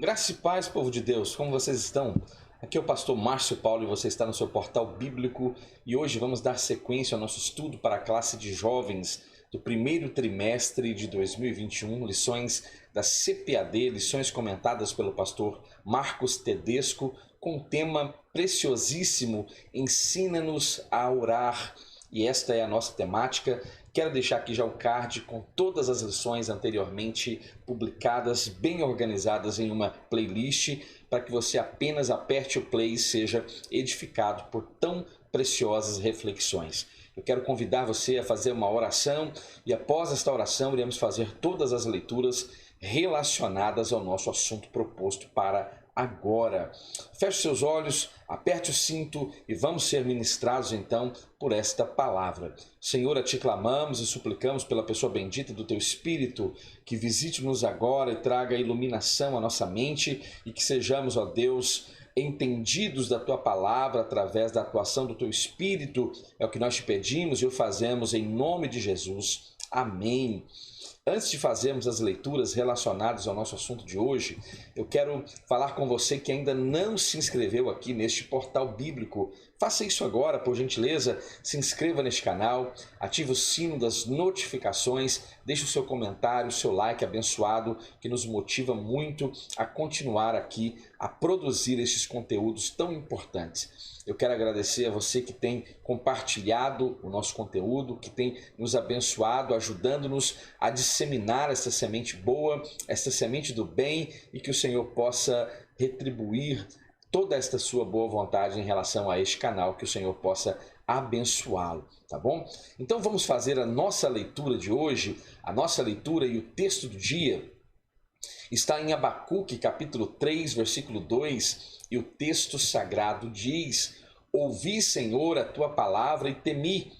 Graça e paz, povo de Deus, como vocês estão? Aqui é o pastor Márcio Paulo e você está no seu portal bíblico e hoje vamos dar sequência ao nosso estudo para a classe de jovens do primeiro trimestre de 2021, lições da CPAD, lições comentadas pelo pastor Marcos Tedesco, com o tema preciosíssimo, ensina-nos a orar. E esta é a nossa temática. Quero deixar aqui já o card com todas as lições anteriormente publicadas, bem organizadas em uma playlist, para que você apenas aperte o play e seja edificado por tão preciosas reflexões. Eu quero convidar você a fazer uma oração e após esta oração iremos fazer todas as leituras relacionadas ao nosso assunto proposto para agora. Feche seus olhos, aperte o cinto e vamos ser ministrados então por esta palavra. Senhor, a ti clamamos e suplicamos pela pessoa bendita do teu Espírito, que visite-nos agora e traga iluminação à nossa mente e que sejamos, ó Deus, entendidos da tua palavra através da atuação do teu Espírito. É o que nós te pedimos e o fazemos em nome de Jesus. Amém. Antes de fazermos as leituras relacionadas ao nosso assunto de hoje, eu quero falar com você que ainda não se inscreveu aqui neste portal bíblico. Faça isso agora, por gentileza, se inscreva neste canal, ative o sino das notificações, deixe o seu comentário, o seu like abençoado, que nos motiva muito a continuar aqui, a produzir estes conteúdos tão importantes. Eu quero agradecer a você que tem compartilhado o nosso conteúdo, que tem nos abençoado, ajudando-nos a disseminar essa semente boa, essa semente do bem, e que o Senhor possa retribuir toda esta sua boa vontade em relação a este canal, que o Senhor possa abençoá-lo, tá bom? Então vamos fazer a nossa leitura de hoje, a nossa leitura e o texto do dia está em Abacuque, capítulo 3, versículo 2, e o texto sagrado diz: Ouvi, Senhor, a tua palavra e temi.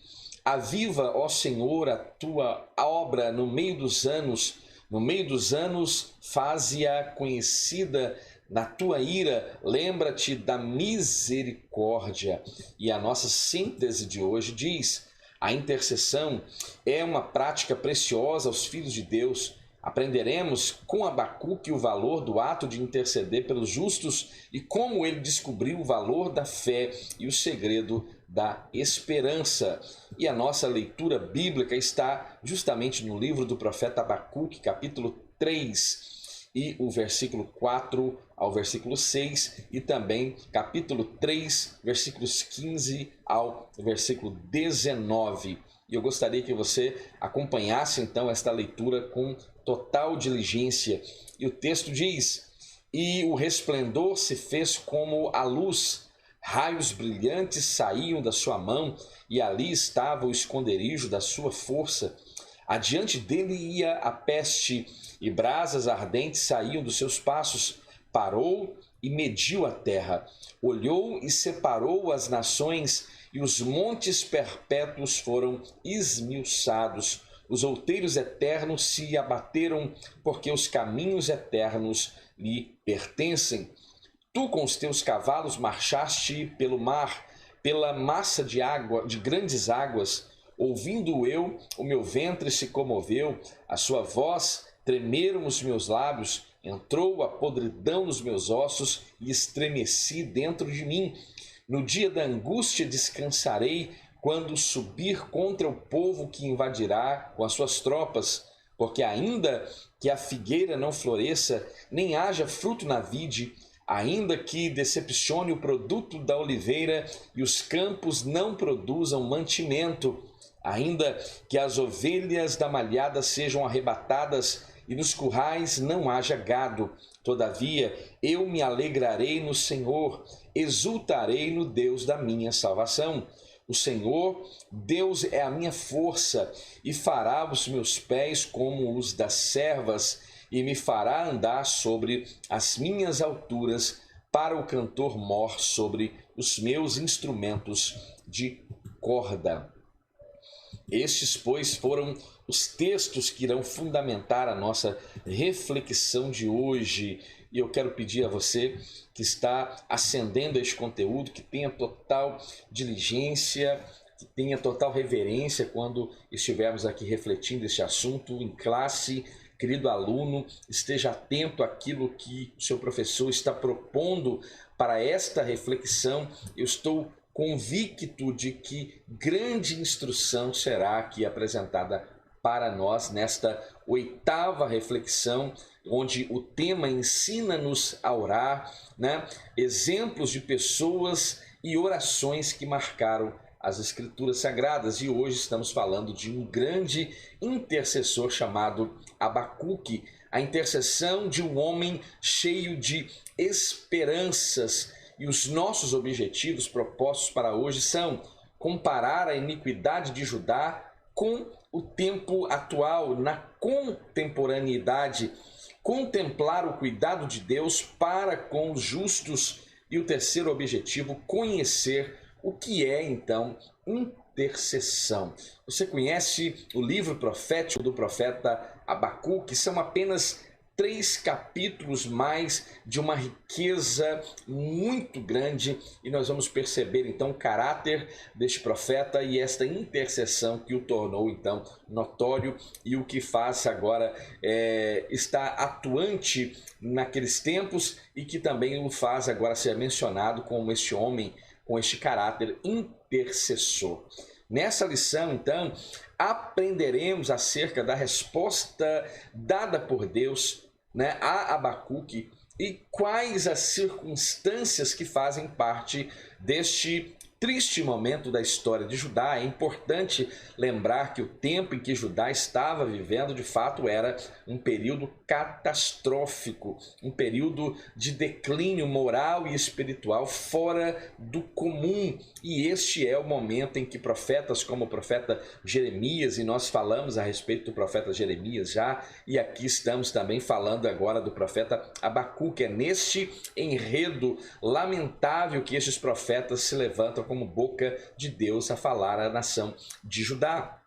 Aviva, ó Senhor, a tua obra no meio dos anos faze-a conhecida. Na tua ira, lembra-te da misericórdia. E a nossa síntese de hoje diz: a intercessão é uma prática preciosa aos filhos de Deus. Aprenderemos com Abacuque o valor do ato de interceder pelos justos e como ele descobriu o valor da fé e o segredo da esperança. E a nossa leitura bíblica está justamente no livro do profeta Abacuque, capítulo 3, e o versículo 4 ao versículo 6, e também capítulo 3, versículos 15 ao versículo 19. E eu gostaria que você acompanhasse então esta leitura com total diligência. E o texto diz: E o resplendor se fez como a luz, raios brilhantes saíam da sua mão, e ali estava o esconderijo da sua força. Adiante dele ia a peste, e brasas ardentes saíam dos seus passos. Parou e mediu a terra, olhou e separou as nações, e os montes perpétuos foram esmiuçados. Os outeiros eternos se abateram, porque os caminhos eternos lhe pertencem. Tu com os teus cavalos marchaste pelo mar, pela massa de água, de grandes águas. Ouvindo eu, o meu ventre se comoveu, a sua voz tremeram os meus lábios, entrou a podridão nos meus ossos e estremeci dentro de mim. No dia da angústia descansarei, quando subir contra o povo que invadirá com as suas tropas, porque ainda que a figueira não floresça, nem haja fruto na vide, ainda que decepcione o produto da oliveira e os campos não produzam mantimento, ainda que as ovelhas da malhada sejam arrebatadas e nos currais não haja gado, todavia eu me alegrarei no Senhor, exultarei no Deus da minha salvação. O Senhor, Deus é a minha força, e fará os meus pés como os das servas, e me fará andar sobre as minhas alturas, para o cantor mor sobre os meus instrumentos de corda. Estes, pois, foram os textos que irão fundamentar a nossa reflexão de hoje. E eu quero pedir a você que está acendendo este conteúdo, que tenha total diligência, que tenha total reverência quando estivermos aqui refletindo este assunto em classe, querido aluno, esteja atento àquilo que o seu professor está propondo para esta reflexão. Eu estou convicto de que grande instrução será aqui apresentada para nós nesta 8ª reflexão, onde o tema ensina-nos a orar, né? Exemplos de pessoas e orações que marcaram as Escrituras Sagradas. E hoje estamos falando de um grande intercessor chamado Abacuque, a intercessão de um homem cheio de esperanças. E os nossos objetivos propostos para hoje são comparar a iniquidade de Judá com o tempo atual, na contemporaneidade, contemplar o cuidado de Deus para com os justos. E o terceiro objetivo, conhecer o que é, então, intercessão. Você conhece o livro profético do profeta Abacuque? São apenas 3 capítulos, mais de uma riqueza muito grande, e nós vamos perceber então o caráter deste profeta e esta intercessão que o tornou então notório e o que faz agora estar atuante naqueles tempos e que também o faz agora ser mencionado como este homem com este caráter intercessor. Nessa lição, então, aprenderemos acerca da resposta dada por Deus, né, a Abacuque e quais as circunstâncias que fazem parte deste triste momento da história de Judá. É importante lembrar que o tempo em que Judá estava vivendo, de fato, era um período catastrófico, um período de declínio moral e espiritual fora do comum. E este é o momento em que profetas como o profeta Jeremias, e nós falamos a respeito do profeta Jeremias já, e aqui estamos também falando agora do profeta Abacuque. É neste enredo lamentável que estes profetas se levantam como boca de Deus a falar à nação de Judá.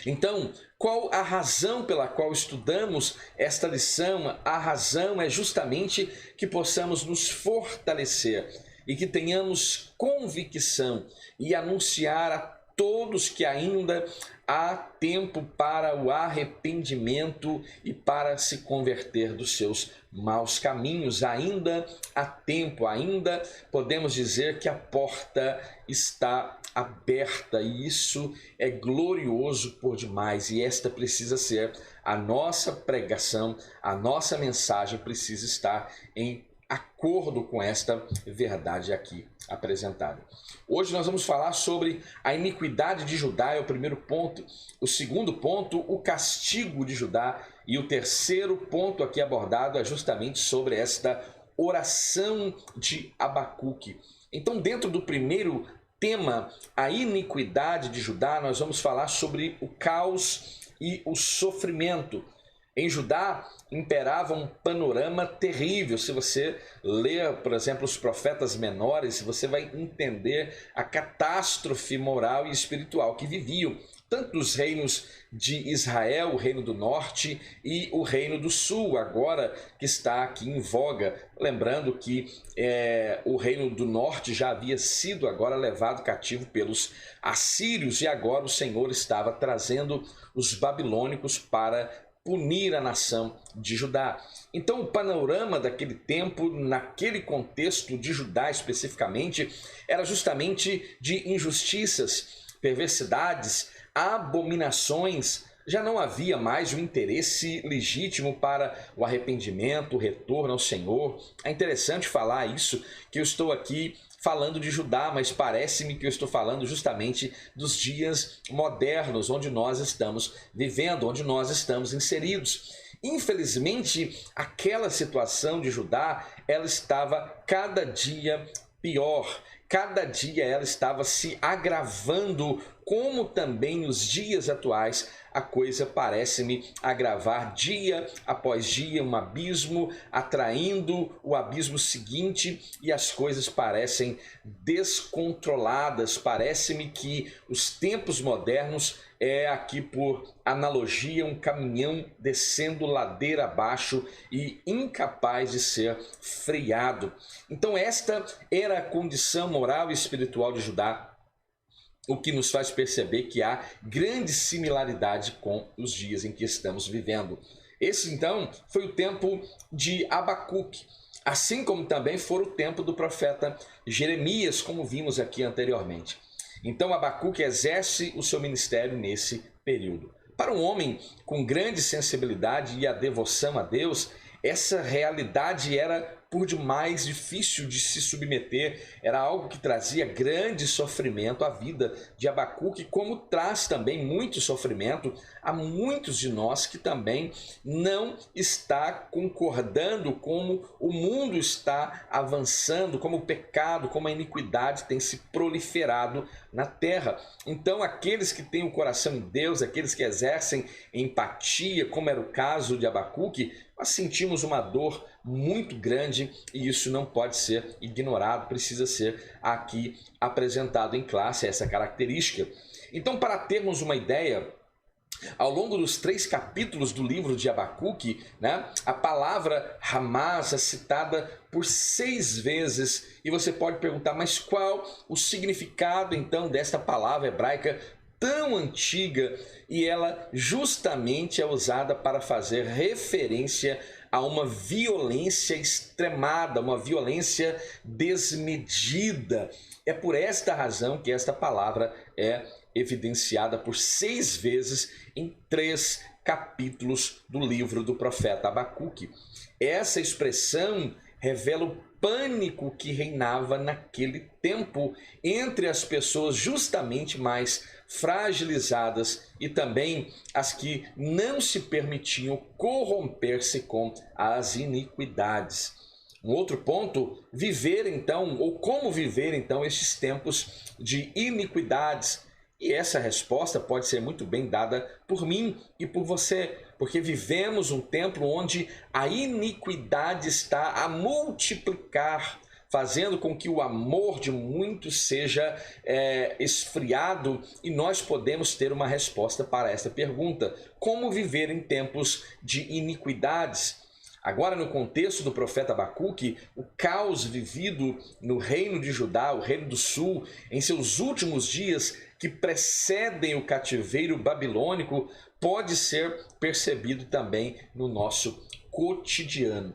Então, qual a razão pela qual estudamos esta lição? A razão é justamente que possamos nos fortalecer e que tenhamos convicção e anunciar a todos que ainda há tempo para o arrependimento e para se converter dos seus maus caminhos. Ainda há tempo, ainda podemos dizer que a porta está aberta, e isso é glorioso por demais. E esta precisa ser a nossa pregação, a nossa mensagem precisa estar em acordo com esta verdade aqui apresentada. Hoje nós vamos falar sobre a iniquidade de Judá, é o primeiro ponto. O segundo ponto, o castigo de Judá. E o terceiro ponto aqui abordado é justamente sobre esta oração de Abacuque. Então, dentro do primeiro tema, a iniquidade de Judá, nós vamos falar sobre o caos e o sofrimento. Em Judá imperava um panorama terrível. Se você ler, por exemplo, os profetas menores, você vai entender a catástrofe moral e espiritual que viviam tanto os reinos de Israel, o reino do norte e o reino do sul, agora que está aqui em voga. Lembrando que o reino do norte já havia sido agora levado cativo pelos assírios, e agora o Senhor estava trazendo os babilônicos para punir a nação de Judá. Então, o panorama daquele tempo, naquele contexto de Judá especificamente, era justamente de injustiças, perversidades, abominações. Já não havia mais o interesse legítimo para o arrependimento, o retorno ao Senhor. É interessante falar isso, que eu estou aqui falando de Judá, mas parece-me que eu estou falando justamente dos dias modernos, onde nós estamos vivendo, onde nós estamos inseridos. Infelizmente, aquela situação de Judá, ela estava cada dia pior. Cada dia ela estava se agravando, como também nos dias atuais a coisa parece-me agravar dia após dia, um abismo atraindo o abismo seguinte, e as coisas parecem descontroladas. Parece-me que os tempos modernos é aqui, por analogia, um caminhão descendo ladeira abaixo e incapaz de ser freado. Então esta era a condição moral e espiritual de Judá, o que nos faz perceber que há grande similaridade com os dias em que estamos vivendo. Esse então foi o tempo de Abacuque, assim como também foi o tempo do profeta Jeremias, como vimos aqui anteriormente. Então Abacuque exerce o seu ministério nesse período. Para um homem com grande sensibilidade e a devoção a Deus, essa realidade era por demais difícil de se submeter, era algo que trazia grande sofrimento à vida de Abacuque, como traz também muito sofrimento a muitos de nós que também não está concordando como o mundo está avançando, como o pecado, como a iniquidade tem se proliferado na terra. Então aqueles que têm o coração em Deus, aqueles que exercem empatia, como era o caso de Abacuque, nós sentimos uma dor muito grande e isso não pode ser ignorado, precisa ser aqui apresentado em classe essa característica. Então, para termos uma ideia, ao longo dos 3 capítulos do livro de Abacuque, a palavra Hamas é citada por 6 vezes e você pode perguntar, mas qual o significado então desta palavra hebraica tão antiga? E ela justamente é usada para fazer referência a uma violência extremada, uma violência desmedida. É por esta razão que esta palavra é evidenciada por 6 vezes em 3 capítulos do livro do profeta Abacuque. Essa expressão revela o pânico que reinava naquele tempo entre as pessoas justamente mais fragilizadas e também as que não se permitiam corromper-se com as iniquidades. Um outro ponto, viver então, ou como viver então estes tempos de iniquidades. E essa resposta pode ser muito bem dada por mim e por você, porque vivemos um tempo onde a iniquidade está a multiplicar, fazendo com que o amor de muitos seja esfriado, e nós podemos ter uma resposta para esta pergunta: como viver em tempos de iniquidades? Agora, no contexto do profeta Abacuque, o caos vivido no reino de Judá, o reino do sul, em seus últimos dias que precedem o cativeiro babilônico, pode ser percebido também no nosso cotidiano.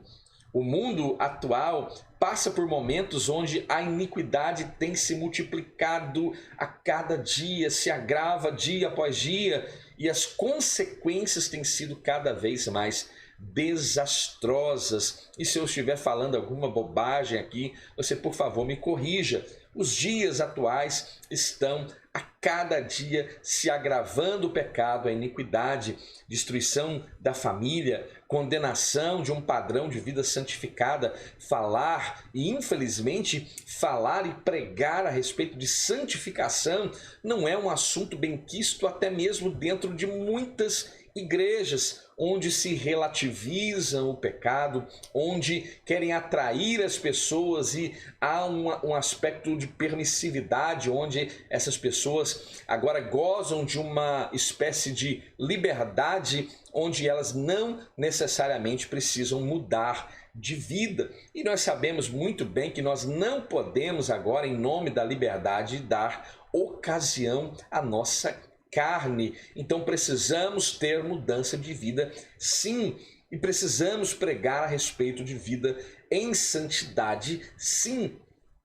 O mundo atual passa por momentos onde a iniquidade tem se multiplicado a cada dia, se agrava dia após dia, e as consequências têm sido cada vez mais desastrosas. E se eu estiver falando alguma bobagem aqui, você por favor me corrija. Os dias atuais estão a cada dia se agravando o pecado, a iniquidade, destruição da família, condenação de um padrão de vida santificada. Falar e, infelizmente, falar e pregar a respeito de santificação não é um assunto benquisto até mesmo dentro de muitas igrejas, onde se relativizam o pecado, onde querem atrair as pessoas e há um aspecto de permissividade, onde essas pessoas agora gozam de uma espécie de liberdade, onde elas não necessariamente precisam mudar de vida. E nós sabemos muito bem que nós não podemos agora, em nome da liberdade, dar ocasião à nossa carne. Então precisamos ter mudança de vida, sim, e precisamos pregar a respeito de vida em santidade, sim.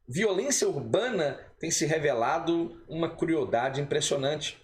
Violência urbana tem se revelado uma crueldade impressionante.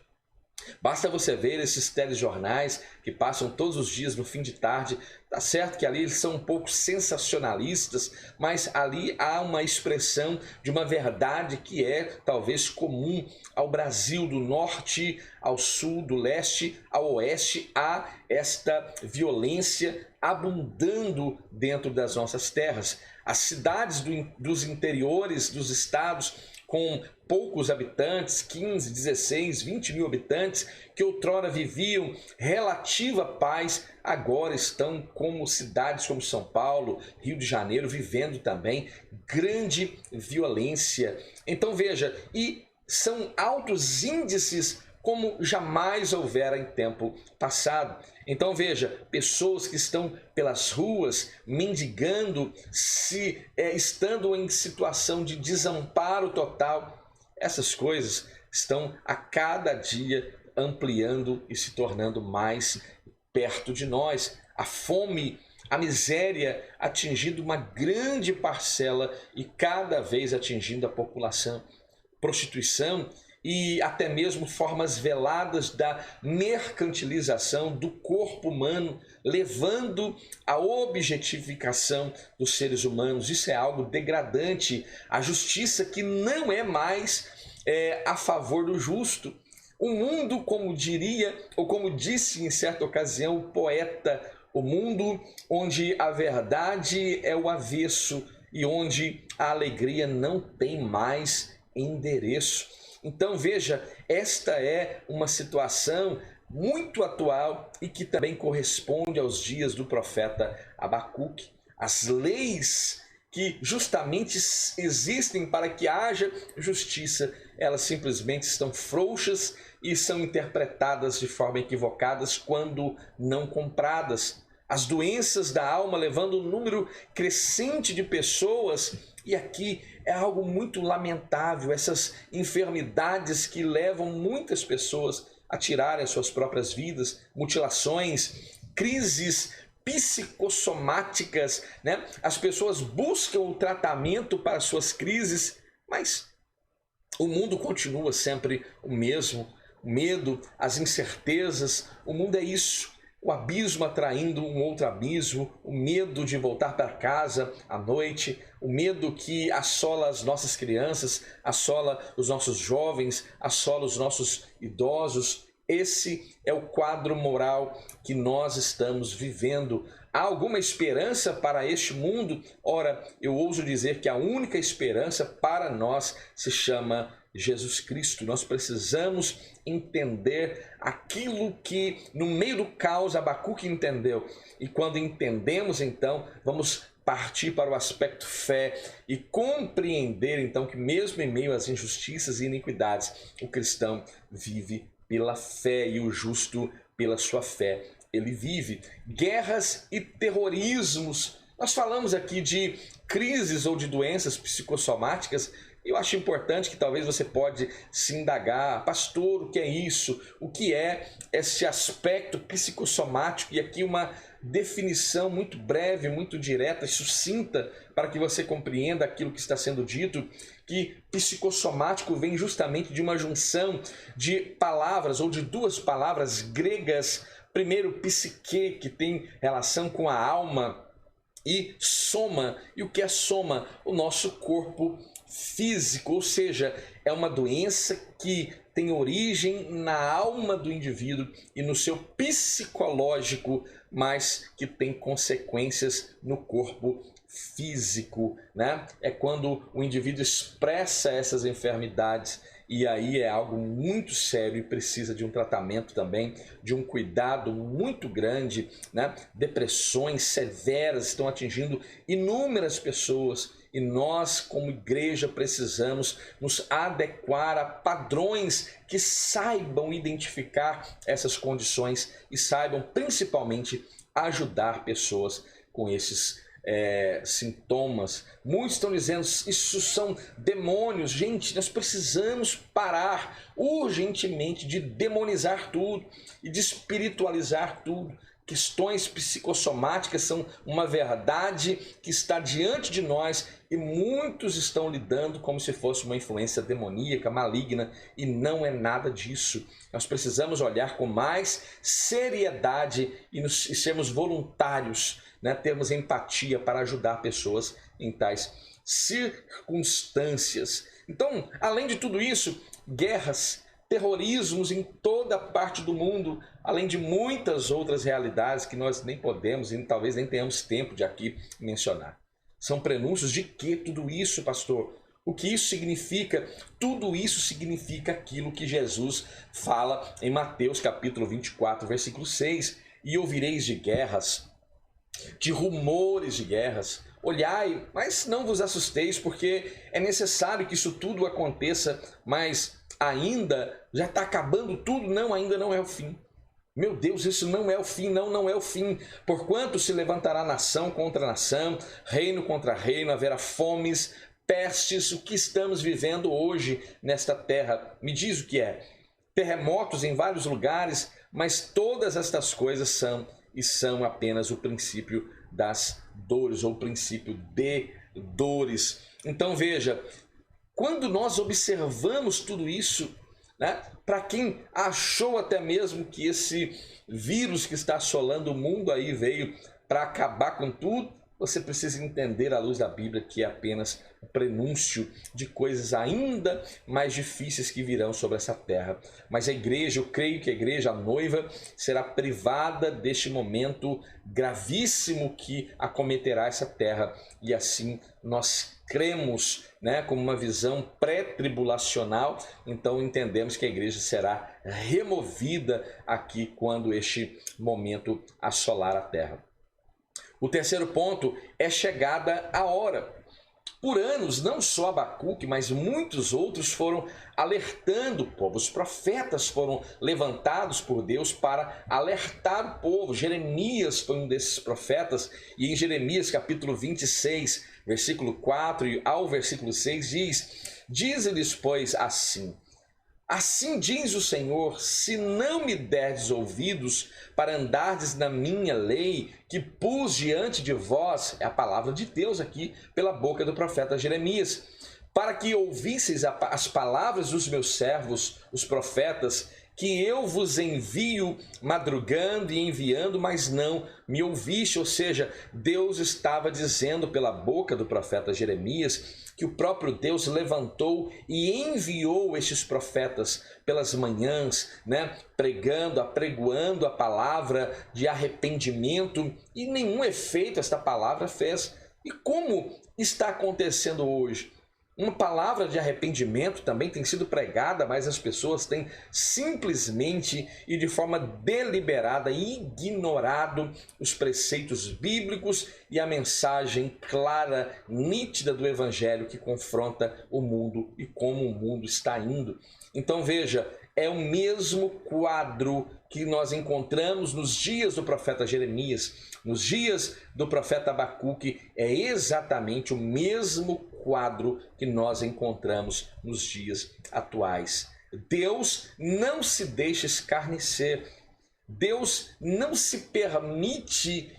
Basta você ver esses telejornais que passam todos os dias no fim de tarde. Tá certo que ali eles são um pouco sensacionalistas, mas ali há uma expressão de uma verdade que é talvez comum ao Brasil, do norte ao sul, do leste ao oeste. Há esta violência abundando dentro das nossas terras. As cidades dos interiores dos estados, com poucos habitantes, 15, 16, 20 mil habitantes, que outrora viviam relativa paz, agora estão como cidades como São Paulo, Rio de Janeiro, vivendo também grande violência. Então veja, e são altos índices como jamais houvera em tempo passado. Então veja, pessoas que estão pelas ruas mendigando, estando em situação de desamparo total, essas coisas estão a cada dia ampliando e se tornando mais perto de nós. a fome, a miséria atingindo uma grande parcela e cada vez atingindo a população. Prostituição e até mesmo formas veladas da mercantilização do corpo humano, levando à objetificação dos seres humanos. Isso é algo degradante. A justiça que não é mais a favor do justo. O mundo, como diria, ou como disse em certa ocasião o poeta, o mundo onde a verdade é o avesso e onde a alegria não tem mais endereço. Então veja, esta é uma situação muito atual e que também corresponde aos dias do profeta Abacuque. As leis que justamente existem para que haja justiça, elas simplesmente estão frouxas e são interpretadas de forma equivocada quando não compradas. As doenças da alma levando um número crescente de pessoas, e aqui é algo muito lamentável, essas enfermidades que levam muitas pessoas a tirarem as suas próprias vidas, mutilações, crises psicossomáticas, né? As pessoas buscam o tratamento para suas crises, mas o mundo continua sempre o mesmo. O medo, as incertezas, o mundo é isso. O abismo atraindo um outro abismo, o medo de voltar para casa à noite, o medo que assola as nossas crianças, assola os nossos jovens, assola os nossos idosos. Esse é o quadro moral que nós estamos vivendo. Há alguma esperança para este mundo? Ora, eu ouso dizer que a única esperança para nós se chama Jesus Cristo. Nós precisamos entender aquilo que no meio do caos Abacuque entendeu. E quando entendemos, então, vamos partir para o aspecto fé e compreender, então, que mesmo em meio às injustiças e iniquidades, o cristão vive pela fé e o justo pela sua fé. Ele vive guerras e terrorismos. Nós falamos aqui de crises ou de doenças psicossomáticas. Eu acho importante que talvez você pode se indagar, pastor, o que é isso? O que é esse aspecto psicossomático? E aqui uma definição muito breve, muito direta e sucinta para que você compreenda aquilo que está sendo dito, que psicossomático vem justamente de uma junção de palavras ou de duas palavras gregas. Primeiro, psique, que tem relação com a alma, e soma. E o que é soma? O nosso corpo físico, ou seja, é uma doença que tem origem na alma do indivíduo e no seu psicológico, mas que tem consequências no corpo físico, né? É quando o indivíduo expressa essas enfermidades, e aí é algo muito sério e precisa de um tratamento também, de um cuidado muito grande, né? Depressões severas estão atingindo inúmeras pessoas e nós, como igreja, precisamos nos adequar a padrões que saibam identificar essas condições e saibam principalmente ajudar pessoas com esses sintomas. Muitos estão dizendo isso são demônios. Gente, nós precisamos parar urgentemente de demonizar tudo e de espiritualizar tudo. Questões psicossomáticas são uma verdade que está diante de nós e muitos estão lidando como se fosse uma influência demoníaca, maligna, e não é nada disso. Nós precisamos olhar com mais seriedade e sermos voluntários, né? Termos empatia para ajudar pessoas em tais circunstâncias. Então, além de tudo isso, guerras, terrorismos em toda parte do mundo, além de muitas outras realidades que nós nem podemos e talvez nem tenhamos tempo de aqui mencionar. São prenúncios de que tudo isso, pastor? O que isso significa? Tudo isso significa aquilo que Jesus fala em Mateus capítulo 24, versículo 6. E ouvireis de guerras, de rumores de guerras. Olhai, mas não vos assusteis, porque é necessário que isso tudo aconteça, mas ainda já está acabando tudo? Não, ainda não é o fim. Meu Deus, isso não é o fim, não é o fim. Porquanto se levantará nação contra nação, reino contra reino, haverá fomes, pestes, o que estamos vivendo hoje nesta terra. Me diz o que é. Terremotos em vários lugares, mas todas estas coisas são e são apenas o princípio das dores, ou o princípio de dores. Então veja, quando nós observamos tudo isso, né, para quem achou até mesmo que esse vírus que está assolando o mundo aí veio para acabar com tudo, você precisa entender à luz da Bíblia que é apenas o prenúncio de coisas ainda mais difíceis que virão sobre essa terra. Mas a igreja, eu creio que a igreja, a noiva, será privada deste momento gravíssimo que acometerá essa terra. E assim nós cremos, né, como uma visão pré-tribulacional, então entendemos que a igreja será removida aqui quando este momento assolar a terra. O terceiro ponto é chegada a hora. Por anos, não só Abacuque, mas muitos outros foram alertando o povo. Os profetas foram levantados por Deus para alertar o povo. Jeremias foi um desses profetas, e em Jeremias capítulo 26, versículo 4 ao versículo 6 diz: Dize-lhes, pois, assim diz o Senhor, se não me derdes ouvidos para andardes na minha lei, que pus diante de vós, é a palavra de Deus aqui, pela boca do profeta Jeremias, para que ouvisseis as palavras dos meus servos, os profetas, que eu vos envio madrugando e enviando, mas não me ouviste. Ou seja, Deus estava dizendo pela boca do profeta Jeremias que o próprio Deus levantou e enviou estes profetas pelas manhãs, né, apregoando a palavra de arrependimento, e nenhum efeito esta palavra fez. E como está acontecendo hoje? Uma palavra de arrependimento também tem sido pregada, mas as pessoas têm simplesmente e de forma deliberada ignorado os preceitos bíblicos e a mensagem clara, nítida do Evangelho que confronta o mundo e como o mundo está indo. Então veja, é o mesmo quadro que nós encontramos nos dias do profeta Jeremias, nos dias do profeta Abacuque, é exatamente o mesmo quadro que nós encontramos nos dias atuais. Deus não se deixa escarnecer. Deus não se permite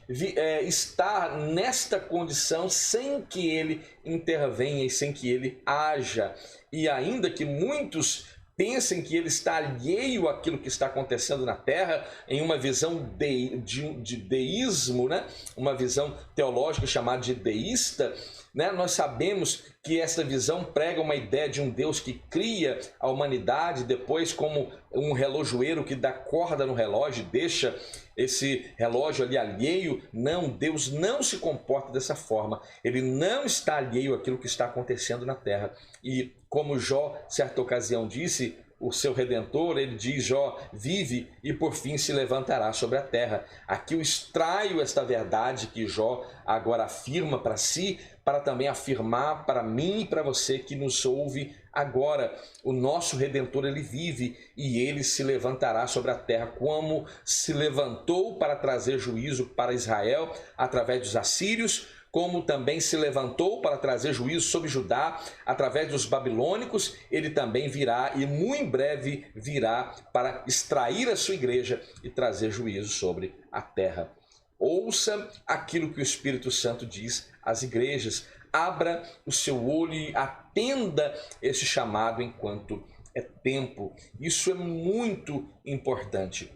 estar nesta condição sem que Ele intervenha e sem que Ele haja. E ainda que muitos pensem que Ele está alheio àquilo que está acontecendo na Terra, em uma visão de deísmo, né? Uma visão teológica chamada de deísta, né? Nós sabemos que essa visão prega uma ideia de um Deus que cria a humanidade, depois como um relojoeiro que dá corda no relógio e deixa esse relógio ali alheio. Não, Deus não se comporta dessa forma. Ele não está alheio àquilo que está acontecendo na terra. E como Jó, certa ocasião, disse, o seu Redentor, ele diz, Jó, vive e por fim se levantará sobre a terra. Aqui eu extraio esta verdade que Jó agora afirma para si, para também afirmar para mim e para você que nos ouve agora. O nosso Redentor, ele vive e ele se levantará sobre a terra, como se levantou para trazer juízo para Israel através dos assírios, como também se levantou para trazer juízo sobre Judá através dos babilônicos. Ele também virá e muito em breve virá para extrair a sua igreja e trazer juízo sobre a terra. Ouça aquilo que o Espírito Santo diz às igrejas. Abra o seu olho e atenda esse chamado enquanto é tempo. Isso é muito importante.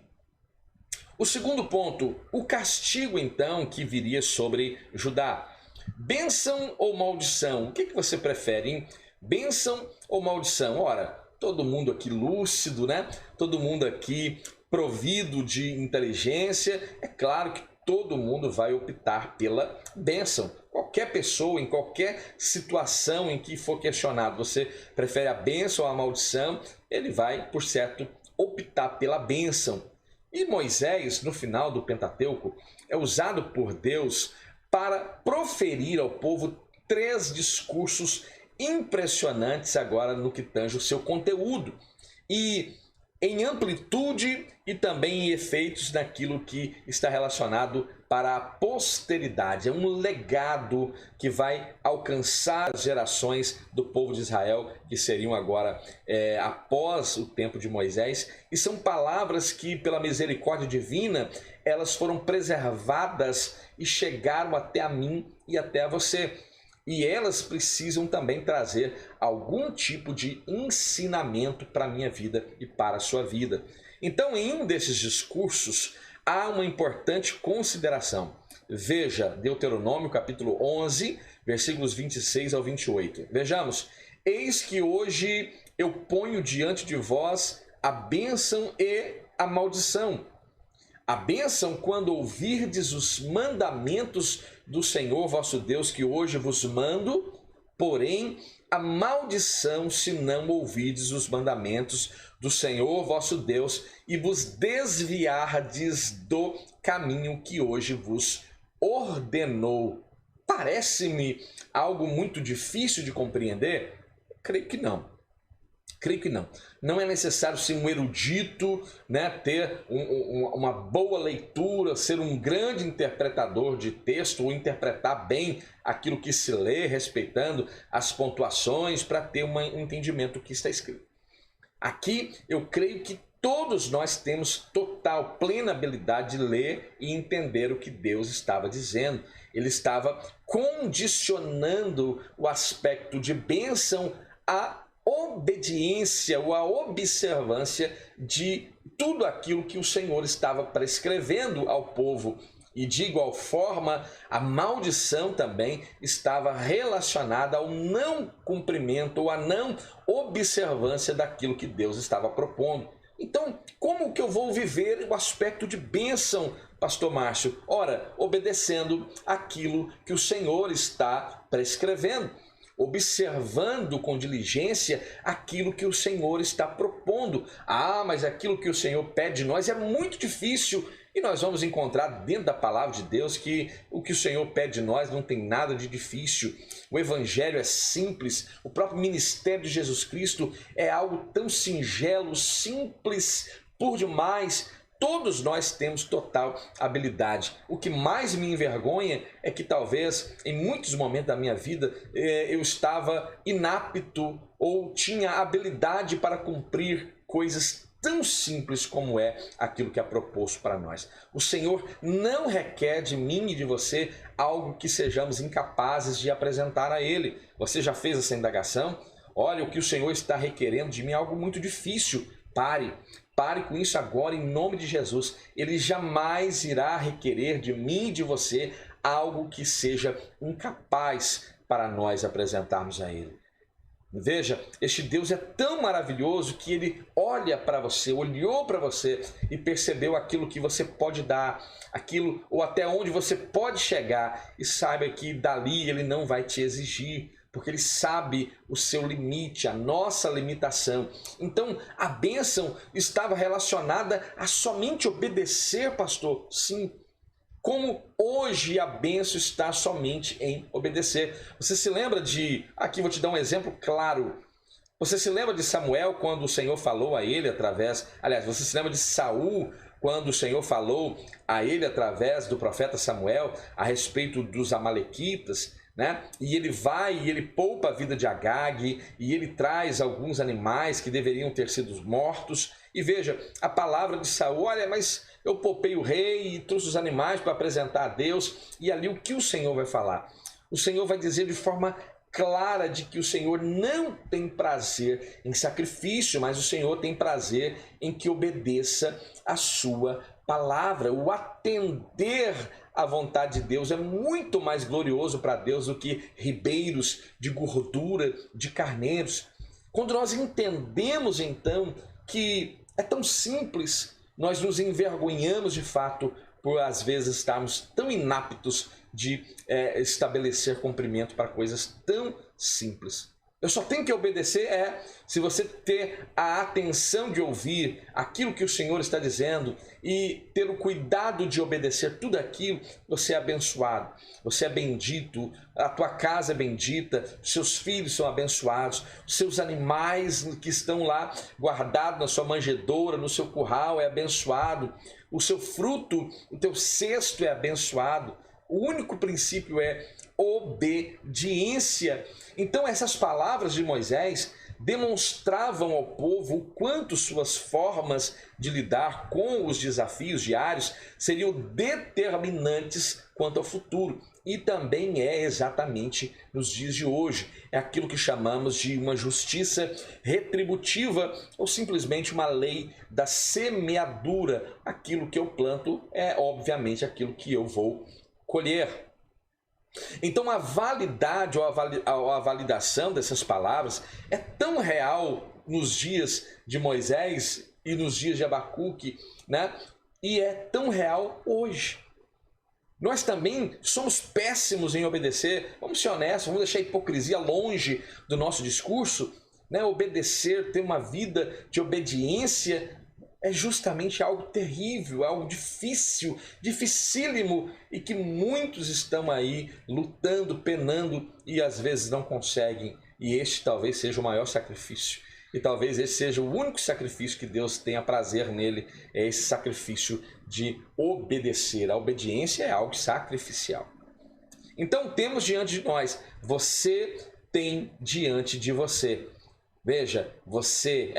O segundo ponto, o castigo então que viria sobre Judá. Bênção ou maldição? O que você prefere, hein? Bênção ou maldição? Ora, todo mundo aqui lúcido, né? Todo mundo aqui provido de inteligência. É claro que todo mundo vai optar pela bênção. Qualquer pessoa, em qualquer situação em que for questionado, você prefere a bênção ou a maldição? Ele vai, por certo, optar pela bênção. E Moisés, no final do Pentateuco, é usado por Deus para proferir ao povo 3 discursos impressionantes agora no que tange o seu conteúdo. E em amplitude e também em efeitos naquilo que está relacionado para a posteridade. É um legado que vai alcançar as gerações do povo de Israel, que seriam agora após o tempo de Moisés. E são palavras que, pela misericórdia divina, elas foram preservadas e chegaram até a mim e até a você. E elas precisam também trazer algum tipo de ensinamento para a minha vida e para a sua vida. Então, em um desses discursos, há uma importante consideração. Veja Deuteronômio capítulo 11, versículos 26 ao 28. Vejamos: eis que hoje eu ponho diante de vós a bênção e a maldição. A bênção quando ouvirdes os mandamentos do Senhor vosso Deus que hoje vos mando, porém a maldição se não ouvirdes os mandamentos do Senhor vosso Deus e vos desviardes do caminho que hoje vos ordenou. Parece-me algo muito difícil de compreender? Creio que não. Creio que não. Não é necessário ser um erudito, né, ter uma boa leitura, ser um grande interpretador de texto ou interpretar bem aquilo que se lê, respeitando as pontuações, para ter um entendimento do que está escrito. Aqui eu creio que todos nós temos total, plena habilidade de ler e entender o que Deus estava dizendo. Ele estava condicionando o aspecto de bênção à obediência ou a observância de tudo aquilo que o Senhor estava prescrevendo ao povo. E de igual forma, a maldição também estava relacionada ao não cumprimento ou à não observância daquilo que Deus estava propondo. Então, como que eu vou viver o aspecto de bênção, pastor Márcio? Ora, obedecendo aquilo que o Senhor está prescrevendo, observando com diligência aquilo que o Senhor está propondo. Ah, mas aquilo que o Senhor pede de nós é muito difícil. E nós vamos encontrar dentro da palavra de Deus que o que o Senhor pede de nós não tem nada de difícil. O evangelho é simples, o próprio ministério de Jesus Cristo é algo tão singelo, simples por demais. Todos nós temos total habilidade. O que mais me envergonha é que talvez em muitos momentos da minha vida eu estava inapto ou tinha habilidade para cumprir coisas tão simples como é aquilo que é proposto para nós. O Senhor não requer de mim e de você algo que sejamos incapazes de apresentar a Ele. Você já fez essa indagação? Olha, o que o Senhor está requerendo de mim é algo muito difícil. Pare com isso agora em nome de Jesus. Ele jamais irá requerer de mim e de você algo que seja incapaz para nós apresentarmos a Ele. Veja, este Deus é tão maravilhoso que Ele olha para você, olhou para você e percebeu aquilo que você pode dar, aquilo ou até onde você pode chegar, e saiba que dali Ele não vai te exigir, porque Ele sabe o seu limite, a nossa limitação. Então, a bênção estava relacionada a somente obedecer, pastor? Sim. Como hoje a bênção está somente em obedecer. Você se lembra de... Aqui vou te dar um exemplo claro. Você se lembra de Samuel quando o Senhor falou a ele através... Aliás, você se lembra de Saul quando o Senhor falou a ele através do profeta Samuel a respeito dos amalequitas, né? E ele vai e ele poupa a vida de Agag e ele traz alguns animais que deveriam ter sido mortos. E veja, a palavra de Saul: olha, mas eu poupei o rei e trouxe os animais para apresentar a Deus. E ali o que o Senhor vai falar? O Senhor vai dizer de forma clara de que o Senhor não tem prazer em sacrifício, mas o Senhor tem prazer em que obedeça a sua palavra. O atender à vontade de Deus é muito mais glorioso para Deus do que ribeiros de gordura, de carneiros. Quando nós entendemos então que é tão simples, nós nos envergonhamos de fato por às vezes estarmos tão inaptos de estabelecer cumprimento para coisas tão simples. Eu só tenho que obedecer se você ter a atenção de ouvir aquilo que o Senhor está dizendo e ter o cuidado de obedecer tudo aquilo, você é abençoado, você é bendito, a tua casa é bendita, seus filhos são abençoados, seus animais que estão lá guardados na sua manjedoura, no seu curral é abençoado, o seu fruto, o teu cesto é abençoado. O único princípio é obediência. Então essas palavras de Moisés demonstravam ao povo o quanto suas formas de lidar com os desafios diários seriam determinantes quanto ao futuro. E também é exatamente nos dias de hoje. É aquilo que chamamos de uma justiça retributiva ou simplesmente uma lei da semeadura. Aquilo que eu planto é obviamente aquilo que eu vou colher. Então a validade ou a validação dessas palavras é tão real nos dias de Moisés e nos dias de Abacuque, né? E é tão real hoje. Nós também somos péssimos em obedecer. Vamos ser honestos, vamos deixar a hipocrisia longe do nosso discurso, né? Obedecer, ter uma vida de obediência é justamente algo terrível, algo difícil, dificílimo, e que muitos estão aí lutando, penando e às vezes não conseguem. E este talvez seja o maior sacrifício. E talvez esse seja o único sacrifício que Deus tenha prazer nele, é esse sacrifício de obedecer. A obediência é algo sacrificial. Então temos diante de nós, você tem diante de você. Veja, você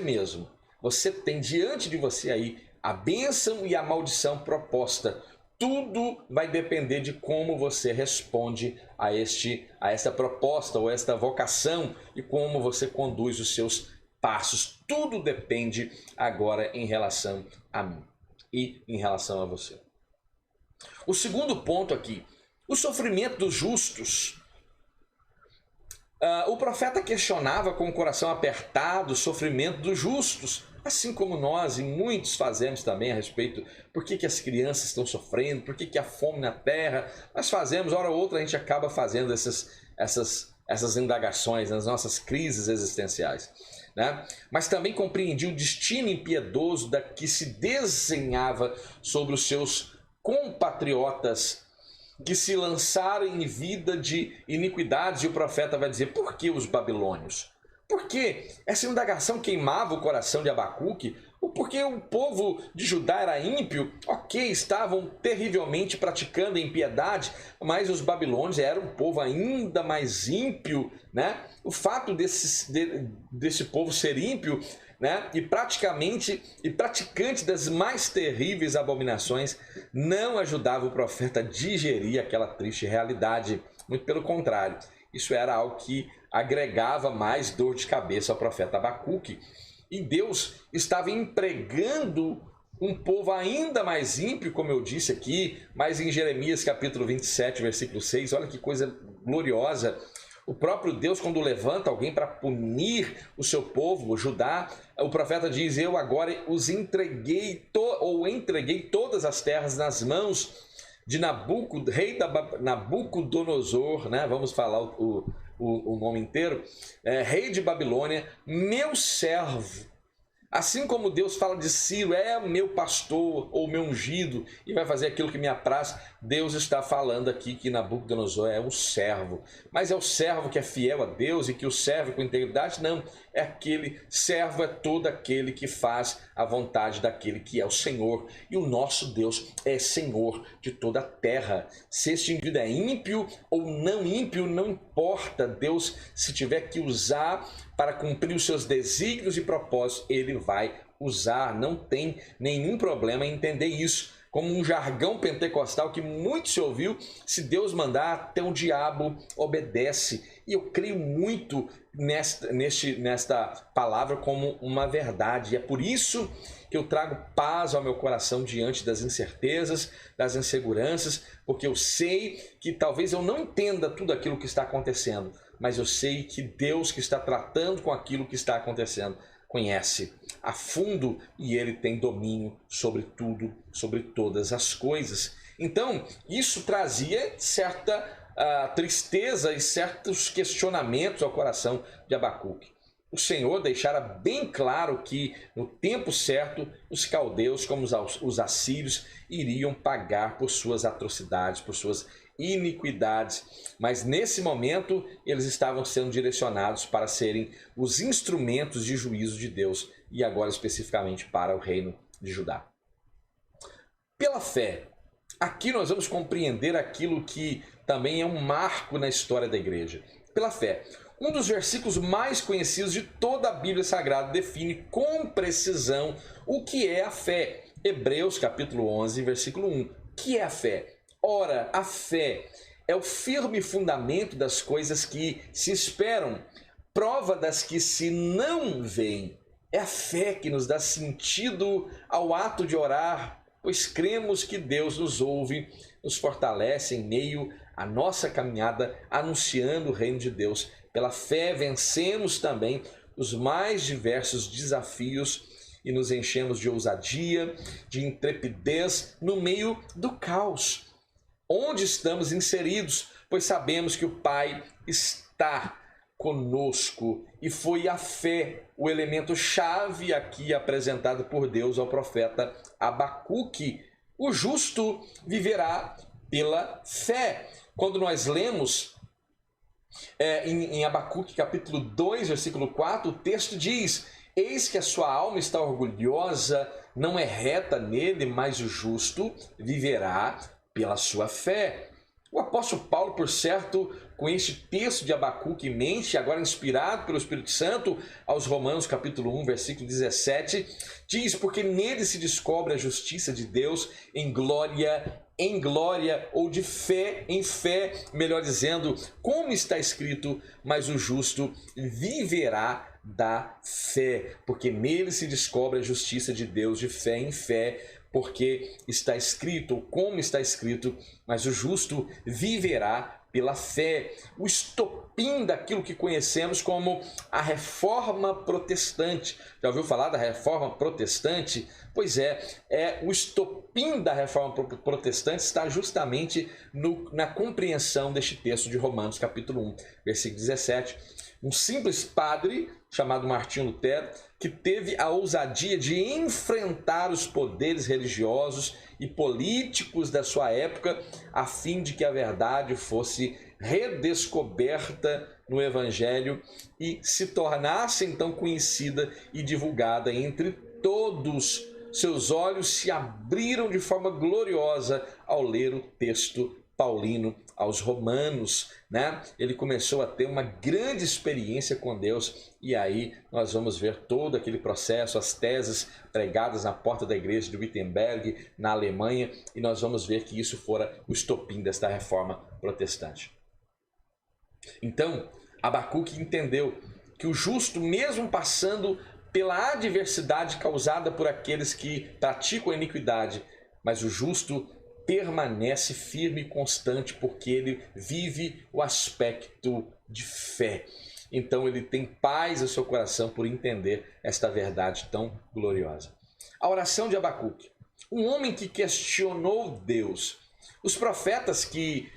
mesmo. Você tem diante de você aí a bênção e a maldição proposta. Tudo vai depender de como você responde a esta proposta ou esta vocação e como você conduz os seus passos. Tudo depende agora em relação a mim e em relação a você. O segundo ponto aqui, o sofrimento dos justos. O profeta questionava com o coração apertado o sofrimento dos justos, assim como nós e muitos fazemos também a respeito por que as crianças estão sofrendo, por que há fome na terra. Nós fazemos, hora ou outra a gente acaba fazendo essas indagações nas nossas crises existenciais, né? Mas também compreendi o destino impiedoso da que se desenhava sobre os seus compatriotas que se lançaram em vida de iniquidades, e o profeta vai dizer, por que os babilônios? Por que essa indagação queimava o coração de Abacuque? Porque o povo de Judá era ímpio? Ok, estavam terrivelmente praticando a impiedade, mas os babilônios eram um povo ainda mais ímpio, né? O fato desse povo ser ímpio, né, e praticante das mais terríveis abominações, não ajudava o profeta a digerir aquela triste realidade. Muito pelo contrário, isso era algo que agregava mais dor de cabeça ao profeta Abacuque. E Deus estava empregando um povo ainda mais ímpio, como eu disse aqui, mas em Jeremias capítulo 27, versículo 6, olha que coisa gloriosa. O próprio Deus, quando levanta alguém para punir o seu povo, o Judá, o profeta diz, eu agora os entreguei todas as terras nas mãos de rei Nabucodonosor, né? Vamos falar o nome inteiro, rei de Babilônia, meu servo. Assim como Deus fala de Ciro, é meu pastor ou meu ungido e vai fazer aquilo que me apraz, Deus está falando aqui que Nabucodonosor é um servo. Mas é o servo que é fiel a Deus e que o serve com integridade? Não, é aquele servo, é todo aquele que faz a vontade daquele que é o Senhor. E o nosso Deus é Senhor de toda a terra. Se este indivíduo é ímpio ou não ímpio, não importa. Deus, se tiver que usar para cumprir os seus desígnios e propósitos, ele vai usar. Não tem nenhum problema em entender isso. Como um jargão pentecostal que muito se ouviu, se Deus mandar, até o diabo obedece. E eu creio muito nesta palavra como uma verdade. E é por isso que eu trago paz ao meu coração diante das incertezas, das inseguranças, porque eu sei que talvez eu não entenda tudo aquilo que está acontecendo, mas eu sei que Deus que está tratando com aquilo que está acontecendo conhece a fundo e ele tem domínio sobre tudo, sobre todas as coisas. Então, isso trazia certa tristeza e certos questionamentos ao coração de Abacuque. O Senhor deixara bem claro que no tempo certo os caldeus, como os assírios, iriam pagar por suas atrocidades, por suas iniquidades, mas nesse momento eles estavam sendo direcionados para serem os instrumentos de juízo de Deus e agora especificamente para o reino de Judá. Pela fé, aqui nós vamos compreender aquilo que também é um marco na história da igreja. Pela fé, Um dos versículos mais conhecidos de toda a Bíblia Sagrada define com precisão o que é a fé. Hebreus capítulo 11, versículo 1. O que é a fé? Ora, a fé é o firme fundamento das coisas que se esperam, prova das que se não veem. É a fé que nos dá sentido ao ato de orar, pois cremos que Deus nos ouve, nos fortalece em meio à nossa caminhada, anunciando o reino de Deus. Pela fé vencemos também os mais diversos desafios e nos enchemos de ousadia, de intrepidez no meio do caos, onde estamos inseridos, pois sabemos que o Pai está conosco. E foi a fé o elemento chave aqui apresentado por Deus ao profeta Abacuque. O justo viverá pela fé. Quando nós lemos em Abacuque capítulo 2, versículo 4, o texto diz: eis que a sua alma está orgulhosa, não é reta nele, mas o justo viverá pela sua fé. O apóstolo Paulo, por certo, com este texto de Abacuque em mente, agora inspirado pelo Espírito Santo, aos Romanos capítulo 1, versículo 17, diz: porque nele se descobre a justiça de Deus em glória, ou de fé em fé, melhor dizendo, como está escrito, mas o justo viverá da fé, porque nele se descobre a justiça de Deus de fé em fé, porque está escrito, ou como está escrito, mas o justo viverá pela fé. O estopim daquilo que conhecemos como a Reforma Protestante. Já ouviu falar da Reforma Protestante? Pois o estopim da Reforma Protestante está justamente na compreensão deste texto de Romanos capítulo 1, versículo 17. Um simples padre chamado Martinho Lutero, que teve a ousadia de enfrentar os poderes religiosos e políticos da sua época, a fim de que a verdade fosse redescoberta no Evangelho e se tornasse então conhecida e divulgada entre todos. Seus olhos se abriram de forma gloriosa ao ler o texto paulino aos Romanos, né? Ele começou a ter uma grande experiência com Deus, e aí nós vamos ver todo aquele processo, as teses pregadas na porta da igreja de Wittenberg, na Alemanha, e nós vamos ver que isso fora o estopim desta reforma protestante. Então, Abacuque entendeu que o justo, mesmo passando pela adversidade causada por aqueles que praticam a iniquidade, mas o justo permanece firme e constante, porque ele vive o aspecto de fé. Então ele tem paz no seu coração por entender esta verdade tão gloriosa. A oração de Abacuque. Um homem que questionou Deus. Os profetas que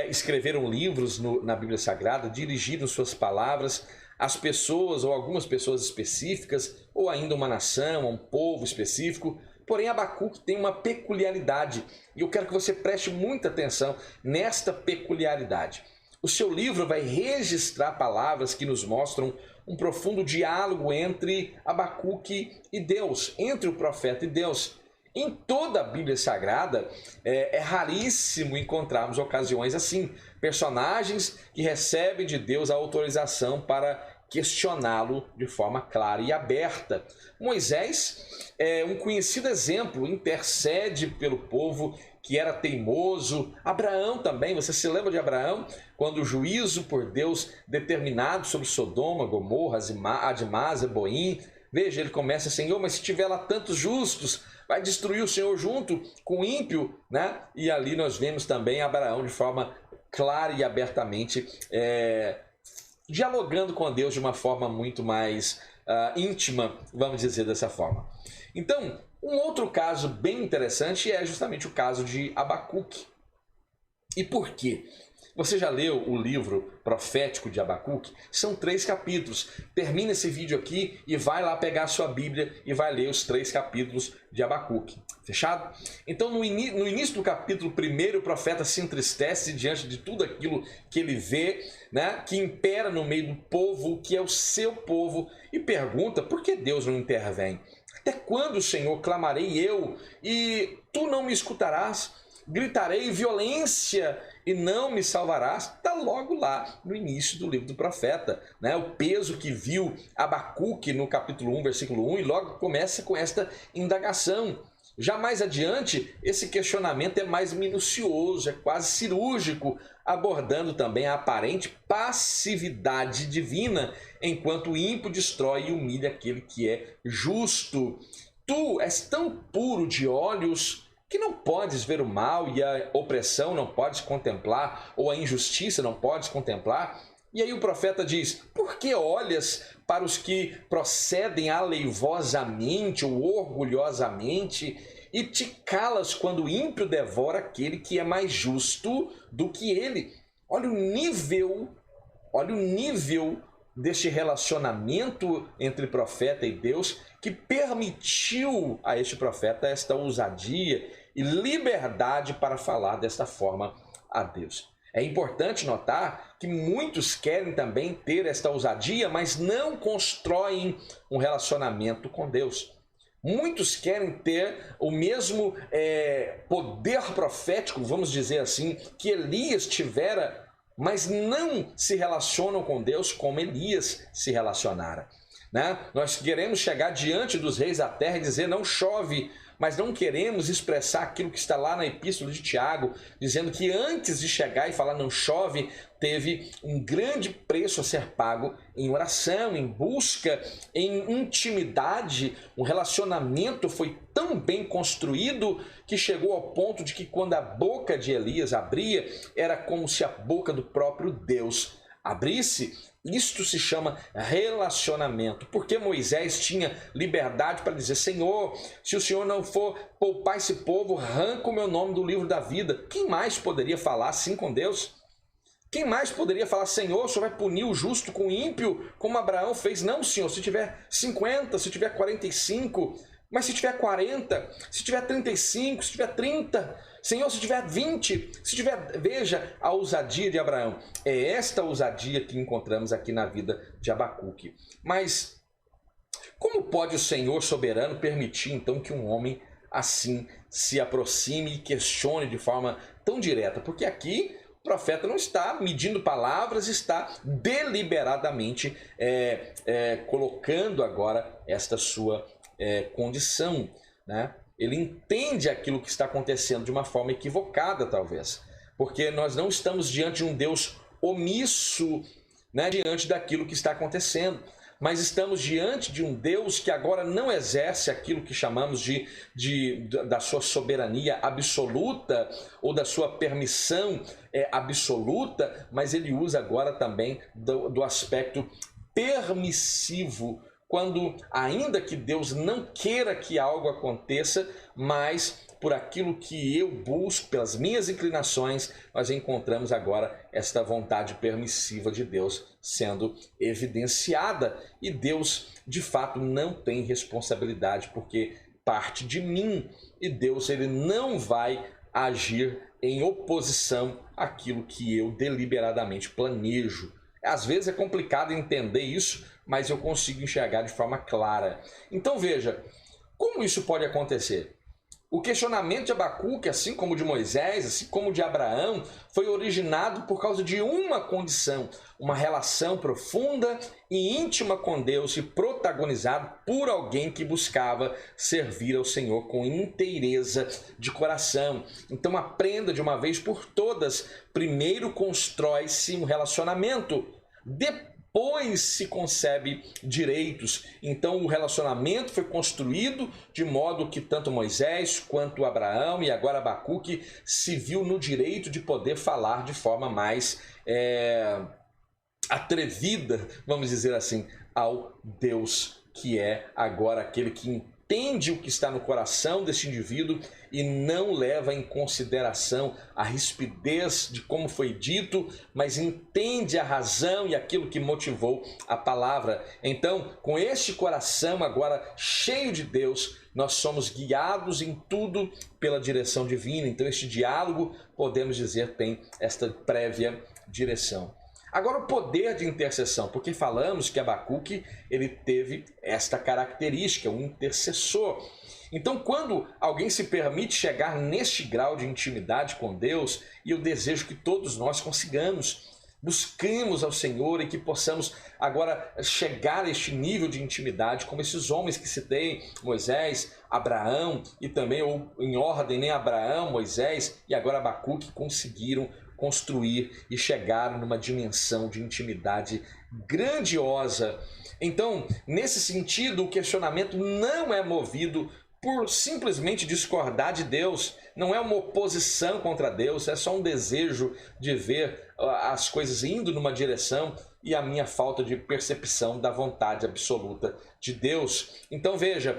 escreveram livros na Bíblia Sagrada dirigiram suas palavras às pessoas, ou algumas pessoas específicas, ou ainda uma nação, um povo específico. Porém, Abacuque tem uma peculiaridade, e eu quero que você preste muita atenção nesta peculiaridade. O seu livro vai registrar palavras que nos mostram um profundo diálogo entre Abacuque e Deus, entre o profeta e Deus. Em toda a Bíblia Sagrada, é raríssimo encontrarmos ocasiões assim, personagens que recebem de Deus a autorização para questioná-lo de forma clara e aberta. Moisés é um conhecido exemplo, intercede pelo povo que era teimoso. Abraão também, você se lembra de Abraão? Quando o juízo por Deus determinado sobre Sodoma, Gomorra, Admá, Zeboim, veja, ele começa: Senhor, mas se tiver lá tantos justos, vai destruir o Senhor junto com o ímpio, né? E ali nós vemos também Abraão de forma clara e abertamente dialogando com Deus de uma forma muito mais íntima, vamos dizer dessa forma. Então, um outro caso bem interessante é justamente o caso de Abacuque. E por quê? Você já leu o livro profético de Abacuque? São 3 capítulos. Termina esse vídeo aqui e vai lá pegar a sua Bíblia e vai ler os 3 capítulos de Abacuque. Fechado? Então, no início do capítulo 1, o profeta se entristece diante de tudo aquilo que ele vê, né, que impera no meio do povo, que é o seu povo, e pergunta: por que Deus não intervém? Até quando, Senhor, clamarei eu e tu não me escutarás? gritarei violência e não me salvarás. Está logo lá no início do livro do profeta, né? O peso que viu Abacuque no capítulo 1, versículo 1, e logo começa com esta indagação. Já mais adiante, esse questionamento é mais minucioso, é quase cirúrgico, abordando também a aparente passividade divina, enquanto o ímpio destrói e humilha aquele que é justo. Tu és tão puro de olhos que não podes ver o mal e a opressão não podes contemplar, ou a injustiça não podes contemplar. E aí o profeta diz: por que olhas para os que procedem aleivosamente ou orgulhosamente e te calas quando o ímpio devora aquele que é mais justo do que ele? Olha o nível deste relacionamento entre profeta e Deus, que permitiu a este profeta esta ousadia e liberdade para falar desta forma a Deus. É importante notar que muitos querem também ter esta ousadia, mas não constroem um relacionamento com Deus. Muitos querem ter o mesmo poder profético, vamos dizer assim, que Elias tivera, mas não se relacionam com Deus como Elias se relacionara, né? Nós queremos chegar diante dos reis da terra e dizer: não chove, mas não queremos expressar aquilo que está lá na epístola de Tiago, dizendo que antes de chegar e falar não chove, teve um grande preço a ser pago em oração, em busca, em intimidade. Um relacionamento foi tão bem construído que chegou ao ponto de que quando a boca de Elias abria, era como se a boca do próprio Deus abrisse. Isto se chama relacionamento, porque Moisés tinha liberdade para dizer: Senhor, se o Senhor não for poupar esse povo, arranca o meu nome do livro da vida. Quem mais poderia falar assim com Deus? Quem mais poderia falar: Senhor, o Senhor vai punir o justo com o ímpio, como Abraão fez? Não, Senhor, se tiver 50, se tiver 45, mas se tiver 40, se tiver 35, se tiver 30... Senhor, se tiver 20, se tiver... Veja a ousadia de Abraão. É esta ousadia que encontramos aqui na vida de Abacuque. Mas como pode o Senhor soberano permitir então que um homem assim se aproxime e questione de forma tão direta? Porque aqui o profeta não está medindo palavras, está deliberadamente colocando agora esta sua condição, né? Ele entende aquilo que está acontecendo de uma forma equivocada, talvez. Porque nós não estamos diante de um Deus omisso, né, diante daquilo que está acontecendo. Mas estamos diante de um Deus que agora não exerce aquilo que chamamos da sua soberania absoluta ou da sua permissão absoluta, mas ele usa agora também do aspecto permissivo, quando, ainda que Deus não queira que algo aconteça, mas por aquilo que eu busco, pelas minhas inclinações, nós encontramos agora esta vontade permissiva de Deus sendo evidenciada. E Deus, de fato, não tem responsabilidade, porque parte de mim. E Deus, ele não vai agir em oposição àquilo que eu deliberadamente planejo. Às vezes é complicado entender isso, mas eu consigo enxergar de forma clara. Então veja, como isso pode acontecer? O questionamento de Abacuque, assim como de Moisés, assim como de Abraão, foi originado por causa de uma condição, uma relação profunda e íntima com Deus e protagonizado por alguém que buscava servir ao Senhor com inteireza de coração. Então aprenda de uma vez por todas, primeiro constrói-se um relacionamento, depois se concebe direitos. Então o relacionamento foi construído de modo que tanto Moisés quanto Abraão e agora Abacuque se viu no direito de poder falar de forma mais atrevida, vamos dizer assim, ao Deus que é agora aquele que entende o que está no coração deste indivíduo e não leva em consideração a rispidez de como foi dito, mas entende a razão e aquilo que motivou a palavra. Então, com este coração agora cheio de Deus, nós somos guiados em tudo pela direção divina. Então, este diálogo, podemos dizer, tem esta prévia direção. Agora, o poder de intercessão, porque falamos que Abacuque ele teve esta característica, um intercessor. Então, quando alguém se permite chegar neste grau de intimidade com Deus, e eu desejo que todos nós consigamos, busquemos ao Senhor e que possamos agora chegar a este nível de intimidade como esses homens que citei, Moisés, Abraão e também, ou em ordem, né, Abraão, Moisés e agora Abacuque, conseguiram construir e chegar numa dimensão de intimidade grandiosa. Então, nesse sentido, o questionamento não é movido por simplesmente discordar de Deus, não é uma oposição contra Deus, é só um desejo de ver as coisas indo numa direção e a minha falta de percepção da vontade absoluta de Deus. Então veja,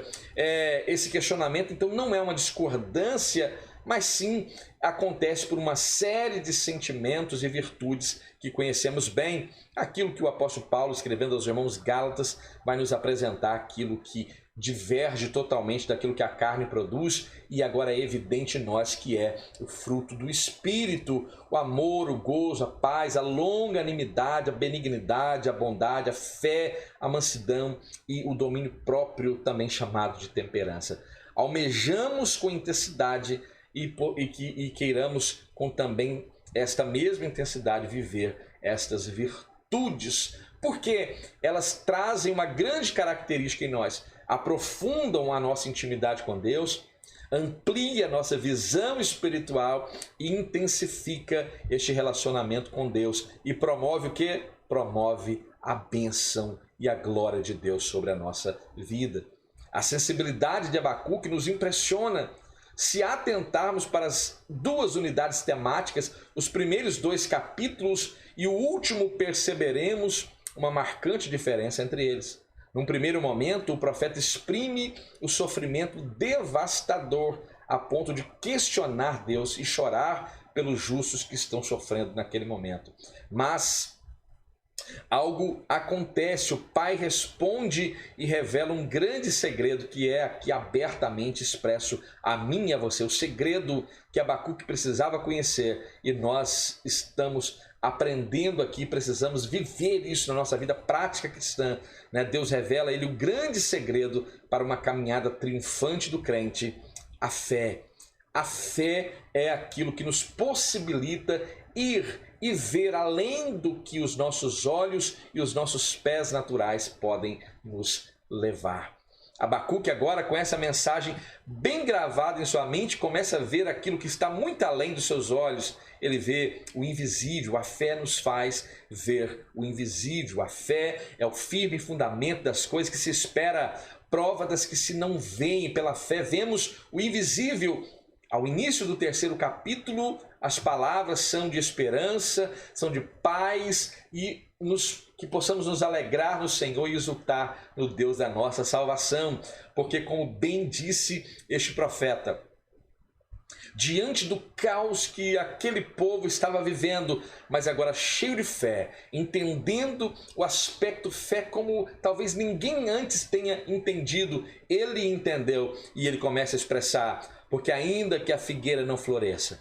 esse questionamento então não é uma discordância, mas sim acontece por uma série de sentimentos e virtudes que conhecemos bem. Aquilo que o apóstolo Paulo, escrevendo aos irmãos Gálatas, vai nos apresentar aquilo que diverge totalmente daquilo que a carne produz, e agora é evidente em nós que é o fruto do Espírito: o amor, o gozo, a paz, a longanimidade, a benignidade, a bondade, a fé, a mansidão e o domínio próprio, também chamado de temperança. Almejamos com intensidade e queiramos com também esta mesma intensidade viver estas virtudes, porque elas trazem uma grande característica em nós: aprofundam a nossa intimidade com Deus, amplia a nossa visão espiritual e intensifica este relacionamento com Deus. E promove o quê? Promove a bênção e a glória de Deus sobre a nossa vida. A sensibilidade de Abacuque nos impressiona. Se atentarmos para as duas unidades temáticas, os primeiros 2 capítulos e o último, perceberemos uma marcante diferença entre eles. Num primeiro momento, o profeta exprime o sofrimento devastador a ponto de questionar Deus e chorar pelos justos que estão sofrendo naquele momento. Mas algo acontece, o Pai responde e revela um grande segredo que é aqui abertamente expresso a mim e a você. O segredo que Abacuque precisava conhecer, e nós estamos aprendendo aqui, precisamos viver isso na nossa vida prática cristã, né? Deus revela a ele o grande segredo para uma caminhada triunfante do crente: a fé. A fé é aquilo que nos possibilita ir e ver além do que os nossos olhos e os nossos pés naturais podem nos levar. Abacuque agora, com essa mensagem bem gravada em sua mente, começa a ver aquilo que está muito além dos seus olhos. Ele vê o invisível. A fé nos faz ver o invisível. A fé é o firme fundamento das coisas que se espera, prova das que se não veem. Pela fé vemos o invisível. Ao início do 3º capítulo, as palavras são de esperança, são de paz e que possamos nos alegrar no Senhor e exultar no Deus da nossa salvação. Porque, como bem disse este profeta, diante do caos que aquele povo estava vivendo, mas agora cheio de fé, entendendo o aspecto fé como talvez ninguém antes tenha entendido, ele entendeu e ele começa a expressar: porque ainda que a figueira não floresça,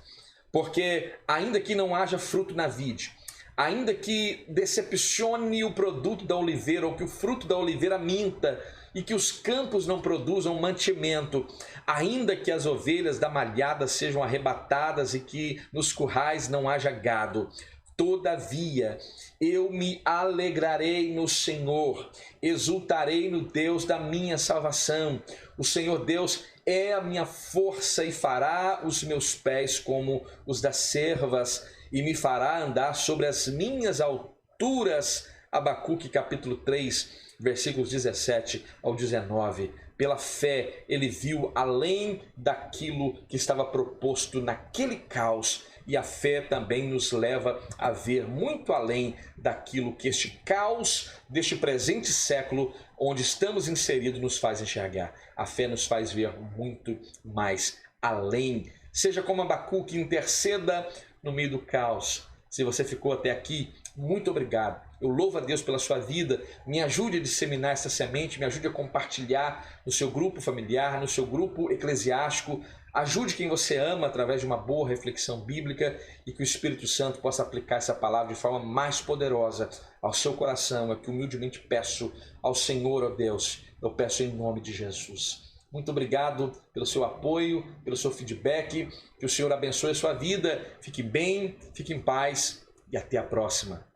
porque ainda que não haja fruto na vide, ainda que decepcione o produto da oliveira, ou que o fruto da oliveira minta, e que os campos não produzam mantimento, ainda que as ovelhas da malhada sejam arrebatadas e que nos currais não haja gado, todavia eu me alegrarei no Senhor, exultarei no Deus da minha salvação. O Senhor Deus é a minha força e fará os meus pés como os das cervas e me fará andar sobre as minhas alturas. Abacuque capítulo 3, versículos 17 ao 19. Pela fé ele viu além daquilo que estava proposto naquele caos, e a fé também nos leva a ver muito além daquilo que este caos deste presente século onde estamos inseridos nos faz enxergar. A fé nos faz ver muito mais além. Seja como Abacuque, interceda no meio do caos. Se você ficou até aqui, muito obrigado. Eu louvo a Deus pela sua vida. Me ajude a disseminar essa semente, me ajude a compartilhar no seu grupo familiar, no seu grupo eclesiástico. Ajude quem você ama através de uma boa reflexão bíblica e que o Espírito Santo possa aplicar essa palavra de forma mais poderosa ao seu coração. É que humildemente peço ao Senhor, ó Deus, eu peço em nome de Jesus. Muito obrigado pelo seu apoio, pelo seu feedback. Que o Senhor abençoe a sua vida. Fique bem, fique em paz e até a próxima.